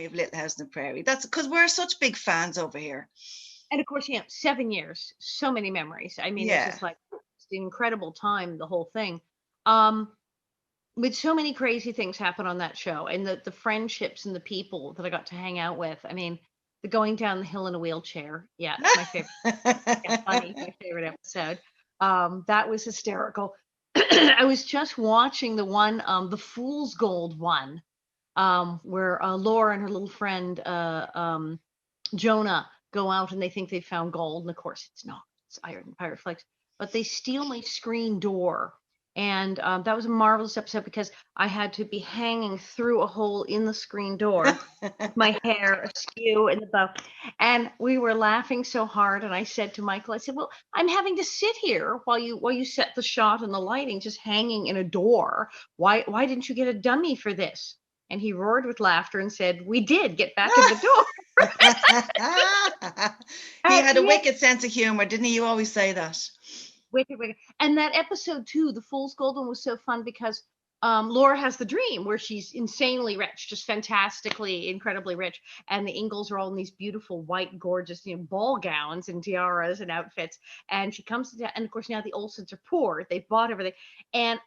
memory of Little House on the Prairie. That's because we're such big fans over here. And of course, 7 years, so many memories. I mean, it's Yeah. just like it's an incredible time, the whole thing. Um, with so many crazy things happen on that show, and the friendships and the people that I got to hang out with. I mean, the going down the hill in a wheelchair. Yeah, my favorite. Yeah, funny, my favorite episode. That was hysterical. I was just watching the one, the Fool's Gold one, where Laura and her little friend Jonah go out and they think they found gold, and of course it's not. It's iron and pirate flags. But they steal my screen door, and that was a marvelous episode because I had to be hanging through a hole in the screen door, with my hair askew in the bow, and we were laughing so hard. And I said to Michael, I said, "Well, I'm having to sit here while you set the shot and the lighting, just hanging in a door. Why didn't you get a dummy for this?" And he roared with laughter and said, "We did get back in the door." He had a wicked sense of humor, didn't he? You always say that. Wicked. And that episode too, the Fool's Gold one, was so fun because Laura has the dream where she's insanely rich, just fantastically, incredibly rich. And the Ingalls are all in these beautiful, white, gorgeous, ball gowns and tiaras and outfits. And she comes to that. And of course, now the Olsons are poor. They bought everything. And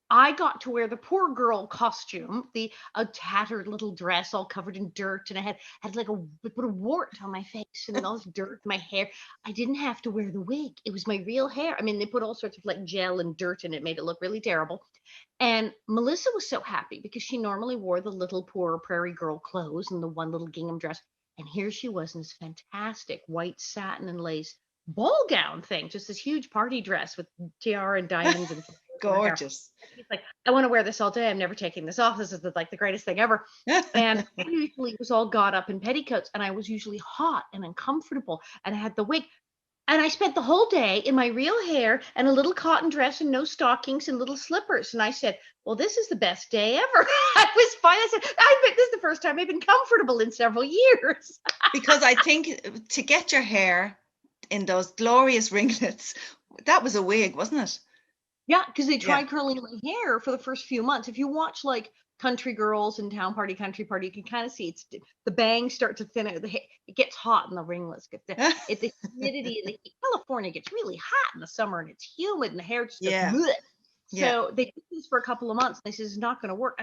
I got to wear the poor girl costume, a tattered little dress all covered in dirt, and I had like put a wart on my face and all this dirt in my hair. I didn't have to wear the wig. It was my real hair. I mean, they put all sorts of like gel and dirt in it, made it look really terrible. And Melissa was so happy because she normally wore the little poor prairie girl clothes and the one little gingham dress. And here she was in this fantastic white satin and lace ball gown thing, just this huge party dress with tiara and diamonds and gorgeous. He's like, "I want to wear this all day. I'm never taking this off. This is the greatest thing ever." And I usually was all got up in petticoats, and I was usually hot and uncomfortable, and I had the wig. And I spent the whole day in my real hair and a little cotton dress and no stockings and little slippers. And I said, "Well, this is the best day ever." I was fine. I said, "I bet this is the first time I've been comfortable in several years." Because I think to get your hair in those glorious ringlets, that was a wig, wasn't it? Yeah, because they tried curling my hair for the first few months. If you watch like Country Girls and Town Party, Country Party, you can kind of see the bangs start to thin out. It gets hot in the ringlets. The humidity in California gets really hot in the summer, and it's humid, and the hair just goes bleh. So they did this for a couple of months, and they said it's not going to work.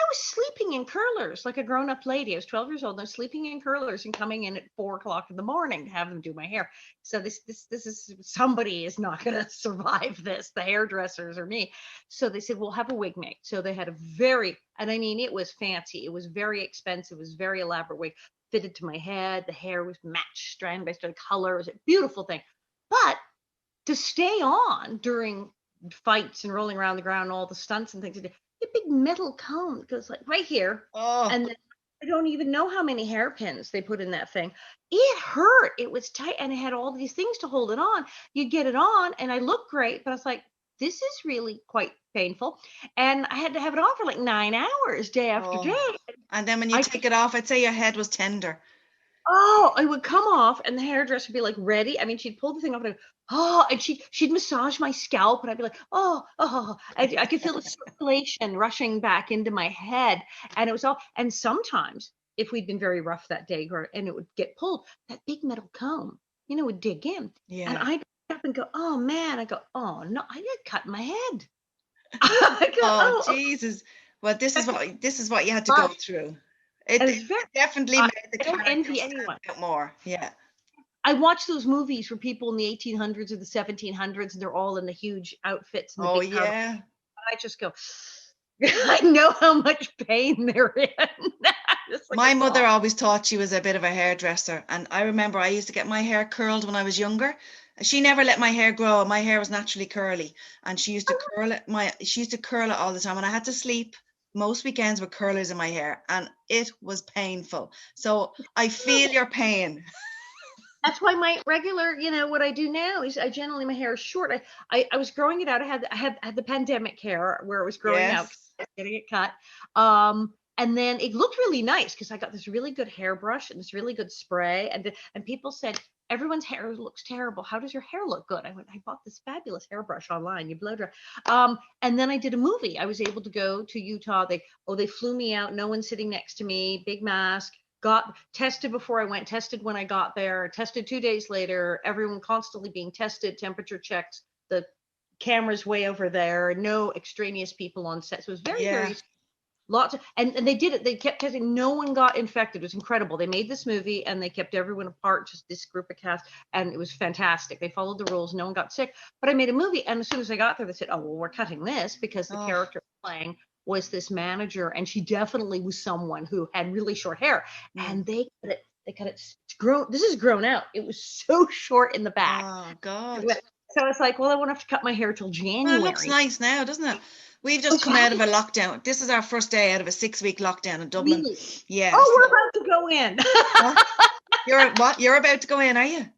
I was sleeping in curlers like a grown-up lady. I was 12 years old, and I was sleeping in curlers and coming in at 4:00 in the morning to have them do my hair. So this is, somebody is not going to survive this, the hairdressers or me. So they said, "We'll have a wig made." So they had and I mean, it was fancy. It was very expensive. It was very elaborate wig, fitted to my head. The hair was matched strand by strand color. It was a beautiful thing. But to stay on during fights and rolling around the ground and all the stunts and things, a big metal cone goes like right here. And then I don't even know how many hairpins they put in that thing. It hurt. It was tight, and it had all these things to hold it on. You get it on, and I look great, but I was like, this is really quite painful. And I had to have it on for like 9 hours, day after day. And then when you take it off, I'd say your head was tender. Oh, it would come off, and the hairdresser would be like, "Ready?" I mean, she'd pull the thing off, and and she'd massage my scalp, and I'd be like, "Oh." I could feel the circulation rushing back into my head, and it was all. And sometimes, if we'd been very rough that day, and it would get pulled, that big metal comb, would dig in, and I'd up and go, "Oh man!" I go, "Oh no, I got cut in my head." I go, "Oh Jesus!" Well, this is what you had to go through. It definitely made the character stand out more. Yeah. I watch those movies where people in the 1800s or the 1700s, and they're all in the huge outfits. And the big I just go, I know how much pain they're in. My mother always thought she was a bit of a hairdresser. And I remember I used to get my hair curled when I was younger. She never let my hair grow. My hair was naturally curly. And she used to curl it all the time. And I had to sleep most weekends with curlers in my hair, and it was painful. So I feel your pain. That's why my regular, what I do now is I generally, my hair is short. I was growing it out. I had the pandemic hair where it was growing out, getting it cut. And then it looked really nice because I got this really good hairbrush and this really good spray. And people said, "Everyone's hair looks terrible. How does your hair look good?" I went, "I bought this fabulous hairbrush online. You blow dry." And then I did a movie. I was able to go to Utah. They flew me out. No one sitting next to me. Big mask. got tested before I went, tested when I got there, tested 2 days later, everyone constantly being tested, temperature checks, the cameras way over there, no extraneous people on set. So it was very, very lots of, and they did it. They kept testing. No one got infected. It was incredible. They made this movie and they kept everyone apart, just this group of cast, and it was fantastic. They followed the rules. No one got sick. But I made a movie, and as soon as I got there, they said, "Oh, well, we're cutting this because the character playing was this manager, and she definitely was someone who had really short hair." And they cut it. They cut it. It's grown. This is grown out. It was so short in the back. Oh God. So it's like, well, I won't have to cut my hair till January. Well, it looks nice now, doesn't it? We've just come out of a lockdown. This is our first day out of a 6-week lockdown in Dublin. Really? Yeah. Oh, we're about to go in. You're what? You're about to go in, are you?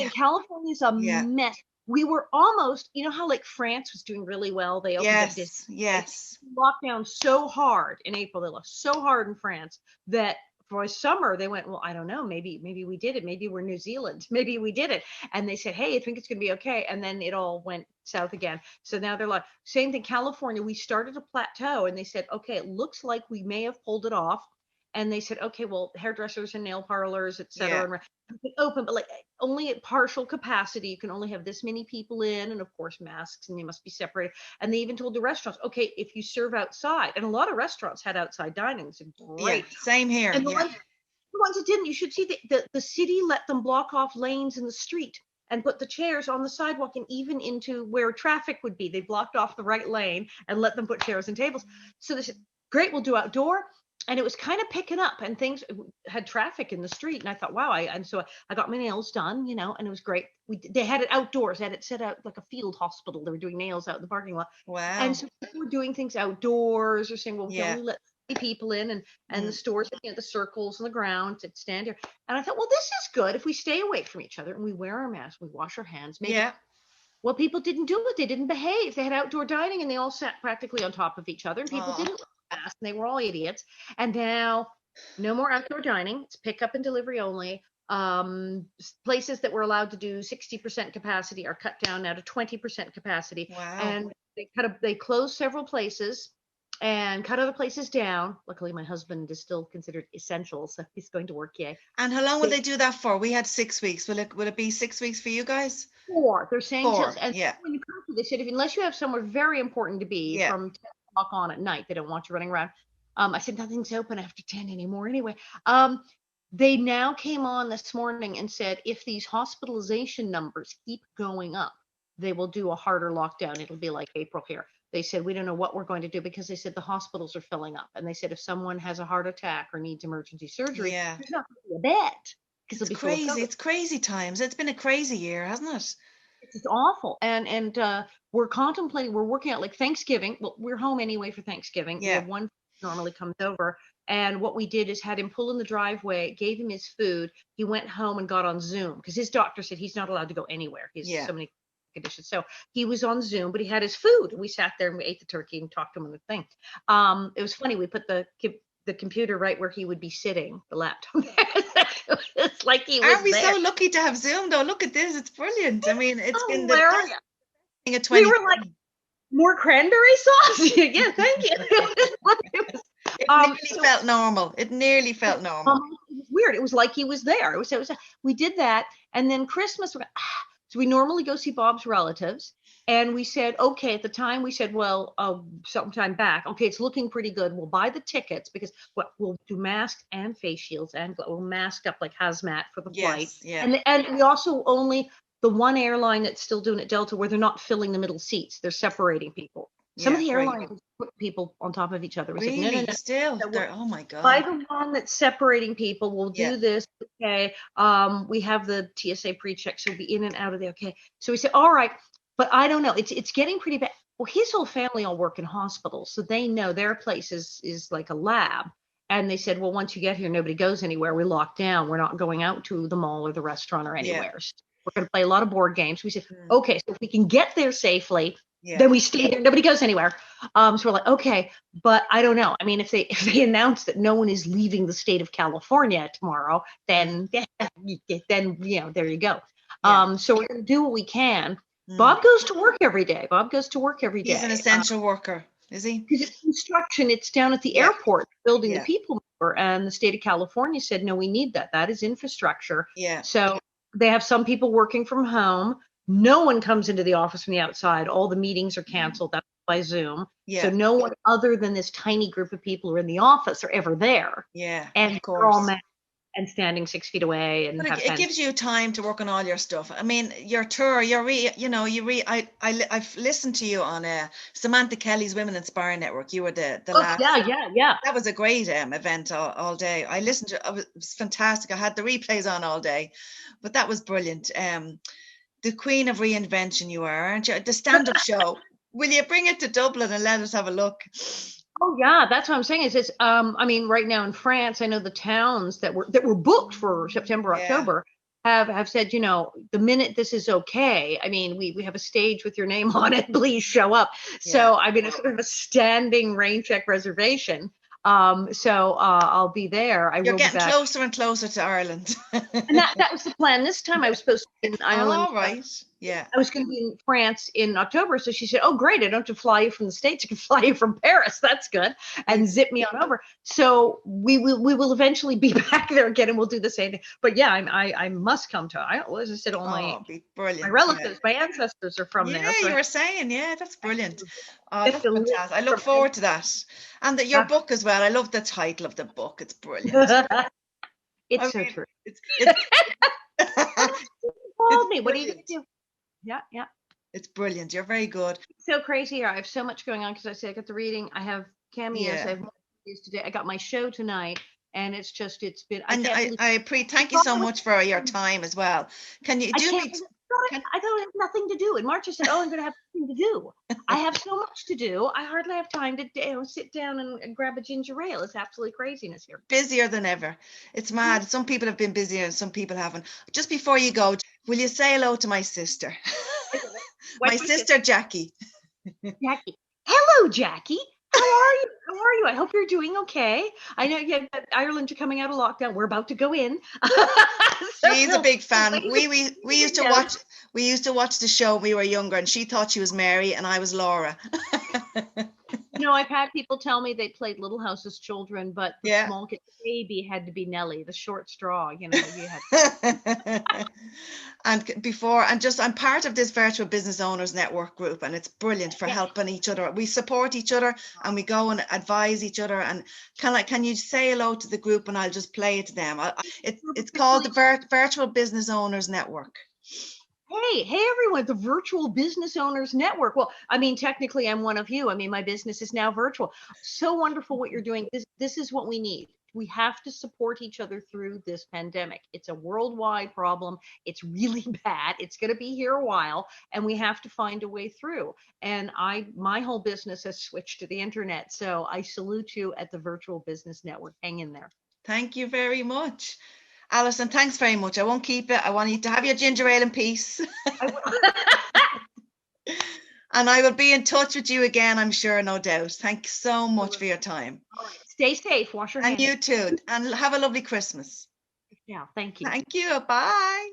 California's a mess. We were almost, you know how like France was doing really well. They opened up this lockdown so hard in April. They left so hard in France that for summer they went, well, I don't know, maybe we did it. Maybe we're New Zealand. Maybe we did it. And they said, hey, I think it's going to be okay. And then it all went south again. So now they're like, same thing, California, we started a plateau, and they said, okay, it looks like we may have pulled it off. And they said, okay, well, hairdressers and nail parlors, et cetera, open, but like only at partial capacity. You can only have this many people in, and of course masks, and they must be separated. And they even told the restaurants, okay, if you serve outside, and a lot of restaurants had outside dining. It's great. Yeah, same here. And the ones that didn't, you should see the city let them block off lanes in the street and put the chairs on the sidewalk, and even into where traffic would be. They blocked off the right lane and let them put chairs and tables. So they said, great, we'll do outdoor. And it was kind of picking up, and things had traffic in the street. And I thought, wow. So I got my nails done, and it was great. They had it outdoors. They had it set out like a field hospital. They were doing nails out in the parking lot. Wow. And so people were doing things outdoors, or saying, well, we can only let people in, and the stores, the circles on the ground to stand here. And I thought, well, this is good if we stay away from each other and we wear our masks, we wash our hands. Maybe. Yeah. Well, people didn't do it. They didn't behave. They had outdoor dining, and they all sat practically on top of each other, and people didn't fast, and they were all idiots. And now no more outdoor dining. It's pickup and delivery only. Places that were allowed to do 60% capacity are cut down now to 20% capacity. Wow. And they closed several places and cut other places down. Luckily, my husband is still considered essential, so he's going to work. Yeah. And how long will they do that for? We had 6 weeks. Will it be 6 weeks for you guys? 4. They're saying 4. And when you come to, they said, unless you have somewhere very important to be from 10 o'clock on at night, they don't want you running around. I said, nothing's open after 10 anymore anyway. They now came on this morning and said, if these hospitalization numbers keep going up, they will do a harder lockdown. It'll be like April here. They said, we don't know what we're going to do, because they said the hospitals are filling up. And they said, if someone has a heart attack or needs emergency surgery, there's not going to be a bed. It's crazy. It's crazy times. It's been a crazy year, hasn't it? It's awful. And we're contemplating, we're working out like Thanksgiving. Well, we're home anyway for Thanksgiving. Yeah. One normally comes over. And what we did is had him pull in the driveway, gave him his food. He went home and got on Zoom, because his doctor said he's not allowed to go anywhere. He's so many conditions. So he was on Zoom, but he had his food. We sat there and we ate the turkey and talked to him on the thing. It was funny. We put the computer right where he would be sitting, the laptop there. It's like he was Aren't we there. So lucky to have Zoom, though? Look at this. It's brilliant. I mean, it's been hilarious. We were like, more cranberry sauce? Yeah, thank you. It nearly felt normal. It nearly felt normal. It was weird. It was like he was there. It was we did that. And then Christmas, so we normally go see Bob's relatives. And we said, okay, at the time we said, well, sometime back, okay, it's looking pretty good. We'll buy the tickets, because we'll do masks and face shields, and we'll mask up like hazmat for the flight. Yeah. And we also only, the one airline that's still doing it, Delta, where they're not filling the middle seats. They're separating people. Some of the airlines put people on top of each other. We said, no. Still, oh my God. By the one that's separating people, we'll do this. Okay. We have the TSA pre-check, so we'll be in and out of there. Okay. So we said, all right, but I don't know. It's getting pretty bad. Well, his whole family all work in hospitals, so they know their place is like a lab. And they said, well, once you get here, nobody goes anywhere. We lock down. We're not going out to the mall or the restaurant or anywhere. Yeah. So we're going to play a lot of board games. We said, okay, so if we can get there safely, then we stay there. Nobody goes anywhere. So we're like, okay, but I don't know. I mean, if they announce that no one is leaving the state of California tomorrow, then there you go. So we're going to do what we can. Bob goes to work every day. He's an essential worker, is he? Because it's construction. It's down at the airport building the people And the state of California said, no, we need that. That is infrastructure. Yeah. So they have some people working from home. No one comes into the office from the outside. All the meetings are canceled. That's by Zoom. Yeah. So no one other than this tiny group of people who are in the office are ever there. Yeah. And of they're all course. and standing 6 feet away. And But it gives you time to work on all your stuff. I mean, your tour, I've listened to you on Samantha Kelly's Women Inspiring Network. You were the last. Yeah. That was a great event all day. I listened to it. It was fantastic. I had the replays on all day, but that was brilliant. The queen of reinvention you are, aren't you? The stand-up show. Will you bring it to Dublin and let us have a look? Oh yeah, that's what I'm saying. Is I mean, right now in France, I know the towns that were booked for September, October have said, the minute this is okay, I mean, we have a stage with your name on it, please show up. So I mean, it's sort of a standing rain check reservation. So I'll be there. You're getting closer and closer to Ireland. And that was the plan. This time I was supposed to be in Ireland. All right. Yeah. I was going to be in France in October. So she said, oh, great. I don't have to fly you from the States. I can fly you from Paris. That's good. And zip me on over. So we will eventually be back there again and we'll do the same thing. But yeah, I must come to, as I said, all my relatives, my ancestors are from there. Yeah, you were saying, that's brilliant. Oh, that's fantastic. I look forward to that. And your book as well. I love the title of the book. It's brilliant. It's so true. It's me. What are you going to do? Yeah. It's brilliant. You're very good. It's so crazy here. I have so much going on because I say I got the reading. I have cameos. I have interviews today. I got my show tonight, and it's been. And thank you so much for your time as well. Can you do me? I don't have nothing to do. And Marcia said, "Oh, I'm going to have something to do." I have so much to do. I hardly have time to sit down and grab a ginger ale. It's absolutely craziness here. Busier than ever. It's mad. Some people have been busier and some people haven't. Just before you go, will you say hello to my sister? My sister Jackie. Jackie. Hello, Jackie. How are you? I hope you're doing okay. I know you have Ireland, you're coming out of lockdown. We're about to go in. She's a big fan. We used to watch the show when we were younger, and she thought she was Mary and I was Laura. I've had people tell me they played Little House as children, but the small kid baby had to be Nellie, the short straw. You had. I'm part of this Virtual Business Owners Network group, and it's brilliant for helping each other. We support each other and we go and advise each other. And can you say hello to the group and I'll just play it to them? It's called the Virtual Business Owners Network. Hey everyone, the Virtual Business Owners Network. Well, I mean, technically I'm one of you. I mean, my business is now virtual. So wonderful what you're doing. This is what we need. We have to support each other through this pandemic. It's a worldwide problem. It's really bad. It's going to be here a while, and we have to find a way through. And my whole business has switched to the internet. So I salute you at the Virtual Business Network. Hang in there. Thank you very much. Alison, thanks very much. I won't keep it. I want you to have your ginger ale in peace. And I will be in touch with you again, I'm sure, no doubt. Thanks so much for your time. All right. Stay safe. Wash your hands. And you too. And have a lovely Christmas. Yeah, thank you. Thank you. Bye.